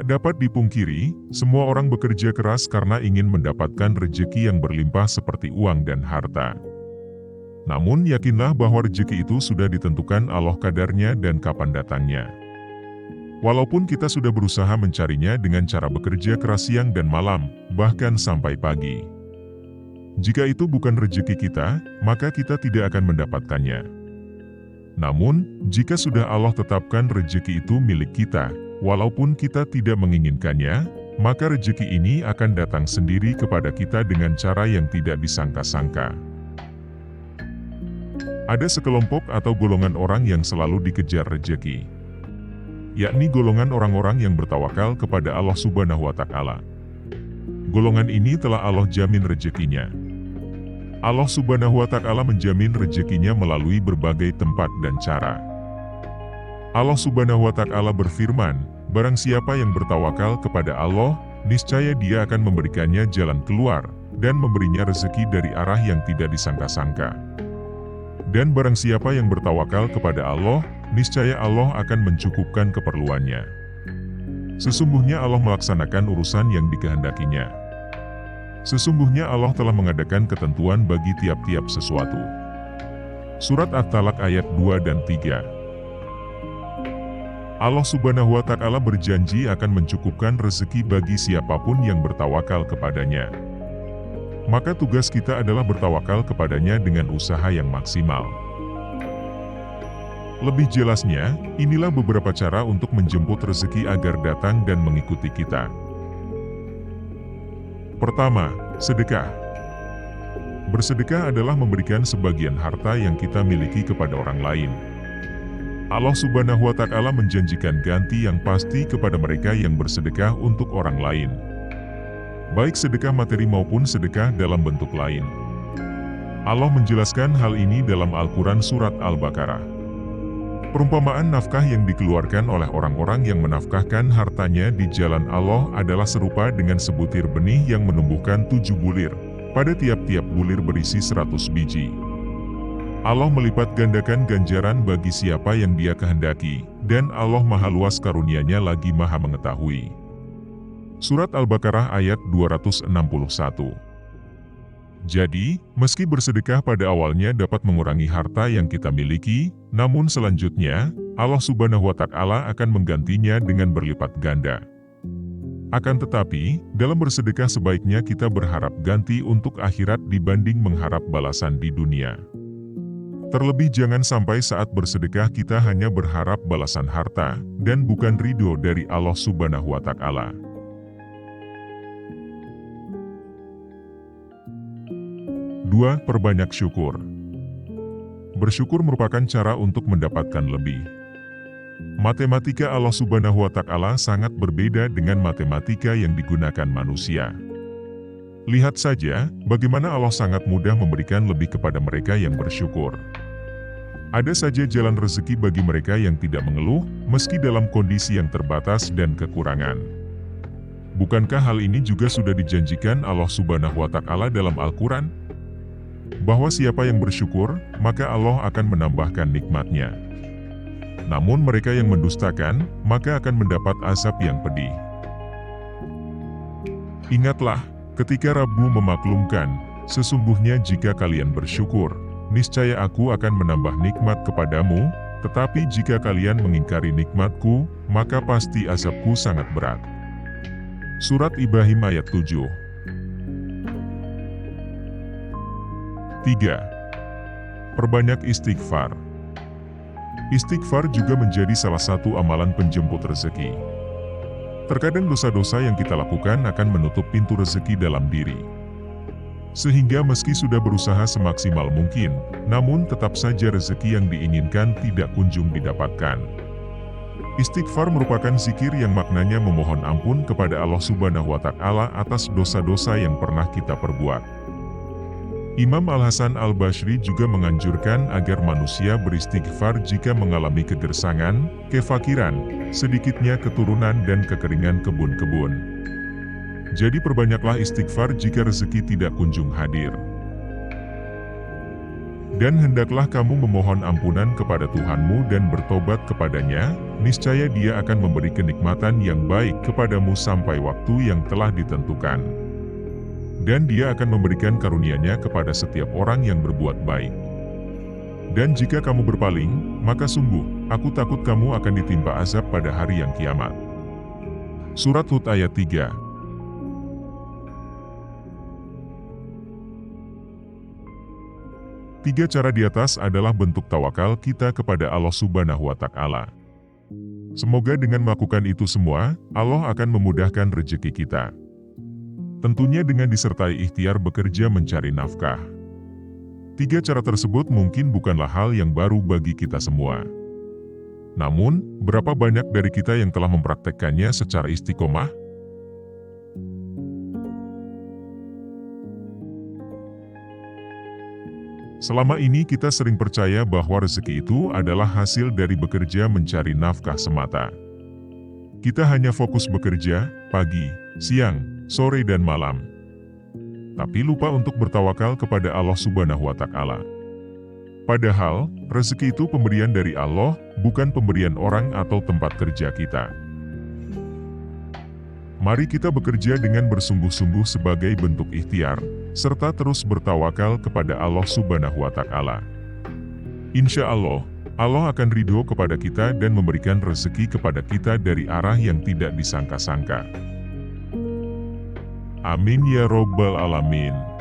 Tak dapat dipungkiri, semua orang bekerja keras karena ingin mendapatkan rejeki yang berlimpah seperti uang dan harta. Namun yakinlah bahwa rejeki itu sudah ditentukan Allah kadarnya dan kapan datangnya. Walaupun kita sudah berusaha mencarinya dengan cara bekerja keras siang dan malam, bahkan sampai pagi. Jika itu bukan rejeki kita, maka kita tidak akan mendapatkannya. Namun, jika sudah Allah tetapkan rejeki itu milik kita, walaupun kita tidak menginginkannya, maka rejeki ini akan datang sendiri kepada kita dengan cara yang tidak disangka-sangka. Ada sekelompok atau golongan orang yang selalu dikejar rejeki, yakni golongan orang-orang yang bertawakal kepada Allah Subhanahu wa Ta'ala. Golongan ini telah Allah jamin rejekinya. Allah Subhanahu wa Ta'ala menjamin rejekinya melalui berbagai tempat dan cara. Allah Subhanahu wa Ta'ala berfirman, "Barang siapa yang bertawakal kepada Allah, niscaya Dia akan memberikannya jalan keluar dan memberinya rezeki dari arah yang tidak disangka-sangka. Dan barang siapa yang bertawakal kepada Allah, niscaya Allah akan mencukupkan keperluannya. Sesungguhnya Allah melaksanakan urusan yang dikehendakinya. Sesungguhnya Allah telah mengadakan ketentuan bagi tiap-tiap sesuatu." Surat At-Talaq ayat 2 dan 3. Allah Subhanahu wa Ta'ala berjanji akan mencukupkan rezeki bagi siapapun yang bertawakal kepadanya. Maka tugas kita adalah bertawakal kepadanya dengan usaha yang maksimal. Lebih jelasnya, inilah beberapa cara untuk menjemput rezeki agar datang dan mengikuti kita. Pertama, sedekah. Bersedekah adalah memberikan sebagian harta yang kita miliki kepada orang lain. Allah Subhanahu wa Ta'ala menjanjikan ganti yang pasti kepada mereka yang bersedekah untuk orang lain, baik sedekah materi maupun sedekah dalam bentuk lain. Allah menjelaskan hal ini dalam Al-Quran Surat Al-Baqarah. Perumpamaan nafkah yang dikeluarkan oleh orang-orang yang menafkahkan hartanya di jalan Allah adalah serupa dengan sebutir benih yang menumbuhkan 7 bulir. Pada tiap-tiap bulir berisi 100 biji. Allah melipat gandakan ganjaran bagi siapa yang Dia kehendaki, dan Allah Maha Luas karunia-Nya lagi Maha Mengetahui. Surat Al-Baqarah ayat 261. Jadi, meski bersedekah pada awalnya dapat mengurangi harta yang kita miliki, namun selanjutnya, Allah Subhanahu wa Ta'ala akan menggantinya dengan berlipat ganda. Akan tetapi, dalam bersedekah sebaiknya kita berharap ganti untuk akhirat dibanding mengharap balasan di dunia. Terlebih jangan sampai saat bersedekah kita hanya berharap balasan harta, dan bukan ridho dari Allah Subhanahu wa Ta'ala. Dua, perbanyak syukur. Bersyukur merupakan cara untuk mendapatkan lebih. Matematika Allah Subhanahu wa Ta'ala sangat berbeda dengan matematika yang digunakan manusia. Lihat saja, bagaimana Allah sangat mudah memberikan lebih kepada mereka yang bersyukur. Ada saja jalan rezeki bagi mereka yang tidak mengeluh, meski dalam kondisi yang terbatas dan kekurangan. Bukankah hal ini juga sudah dijanjikan Allah Subhanahu wa Ta'ala dalam Al-Quran? Bahwa siapa yang bersyukur, maka Allah akan menambahkan nikmat-Nya. Namun mereka yang mendustakan, maka akan mendapat azab yang pedih. Ingatlah, ketika Rabb-mu memaklumkan, sesungguhnya jika kalian bersyukur, niscaya aku akan menambah nikmat kepadamu, tetapi jika kalian mengingkari nikmatku, maka pasti azabku sangat berat. Surat Ibrahim ayat 7. 3. Perbanyak istighfar. Istighfar juga menjadi salah satu amalan penjemput rezeki. Terkadang dosa-dosa yang kita lakukan akan menutup pintu rezeki dalam diri. Sehingga meski sudah berusaha semaksimal mungkin, namun tetap saja rezeki yang diinginkan tidak kunjung didapatkan. Istighfar merupakan zikir yang maknanya memohon ampun kepada Allah Subhanahu wa Ta'ala atas dosa-dosa yang pernah kita perbuat. Imam Al-Hasan Al-Basri juga menganjurkan agar manusia beristighfar jika mengalami kegersangan, kefakiran, sedikitnya keturunan dan kekeringan kebun-kebun. Jadi perbanyaklah istighfar jika rezeki tidak kunjung hadir. Dan hendaklah kamu memohon ampunan kepada Tuhanmu dan bertobat kepadanya, niscaya Dia akan memberi kenikmatan yang baik kepadamu sampai waktu yang telah ditentukan. Dan Dia akan memberikan karunia-Nya kepada setiap orang yang berbuat baik. Dan jika kamu berpaling, maka sungguh, aku takut kamu akan ditimpa azab pada hari yang kiamat. Surat Hud ayat 3. Tiga cara di atas adalah bentuk tawakal kita kepada Allah Subhanahu wa Ta'ala. Semoga dengan melakukan itu semua, Allah akan memudahkan rezeki kita. Tentunya dengan disertai ikhtiar bekerja mencari nafkah. Tiga cara tersebut mungkin bukanlah hal yang baru bagi kita semua. Namun, berapa banyak dari kita yang telah mempraktekkannya secara istiqomah? Selama ini kita sering percaya bahwa rezeki itu adalah hasil dari bekerja mencari nafkah semata. Kita hanya fokus bekerja, pagi, siang, sore dan malam. Tapi lupa untuk bertawakal kepada Allah Subhanahu wa Ta'ala. Padahal, rezeki itu pemberian dari Allah, bukan pemberian orang atau tempat kerja kita. Mari kita bekerja dengan bersungguh-sungguh sebagai bentuk ikhtiar, serta terus bertawakal kepada Allah Subhanahu wa Ta'ala. Insya Allah, Allah akan ridho kepada kita dan memberikan rezeki kepada kita dari arah yang tidak disangka-sangka. Amin ya Rabbal Alamin.